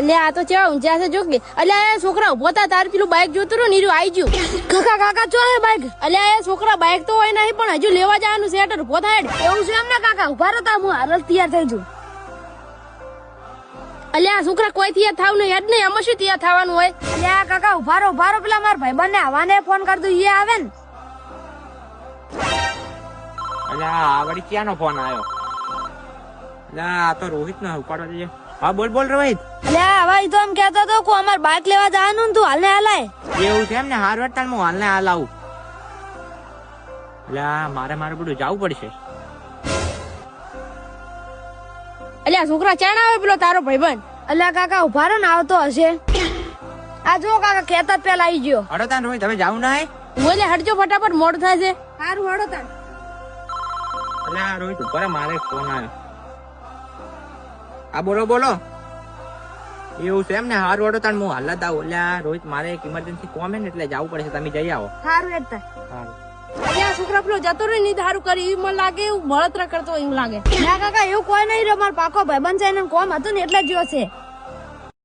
એટલે આ તો ચેવા ઊંચા છે જો કે એટલે આ છોકરા ઉભો તા તાર પેલું બાઈક જોતું રહ્યું નીરું આવી ગયું કાકા કાકા ચો હે બાઈક એટલે આ છોકરા બાઈક તો હોય નહીં પણ હજુ લેવા જવાનું સેટર ઉભો થાય એવું છે એમને કાકા ઉભા રહો તા હું હાલ તૈયાર થઈ જઉં એટલે આ છોકરા કોઈ તૈયાર થાવ નહીં હેડ નહીં આમાં શું તૈયાર થવાનું હોય એટલે આ કાકા ઉભા રહો પેલા મારા ભાઈબંધ ને આવાને ફોન કર દઉં એ આવે ને એટલે આ વળી ક્યાંનો ફોન આવ્યો? એટલે આ તો રોહિત નો ઉપાડવા જઈએ. હા બોલ રોહિત. એટલે હવે તો એમ કેતો હતો કે અમાર બાઈક લેવા જવાનું ને તું હાલ ને હાલાય એવું છે એમ ને? હાર વટતા હું હાલ ને હાલ આવું. એટલે મારે બધું જવું પડશે. એટલે આ છોકરા ચાણ આવે પેલો તારો ભાઈબંધ? એટલે કાકા ઉભા રહો ને આવતો હશે. આ જો કાકા કેતા પેલા આવી ગયો. હડો તાન રોહિત હવે જાવું ના હે? બોલે હટજો ફટાફટ મોડ થાય છે. સારું હડો તાન. એટલે આ રોહિત ઉપર મારે ફોન આવ્યો. આ બોલો. એવું છે એમ ને? હારું હડો તાન હું હાલત આવું. એટલે રોહિત મારે એક ઇમરજન્સી કોમ હે ને એટલે જવું પડશે. તમે જઈ આવો. સારું એકતા. સારું. આ છોકરા પેલો જતો રહ્યો નહીં સારું કરી એવું મને લાગે, એવું બળતરા કરતો એવું લાગે. ના કાકા એવું કોઈ નહીં રહ્યો, મારો પાકો ભાઈબંધ છે એને કોમ હતું ને એટલે જ ગયો છે.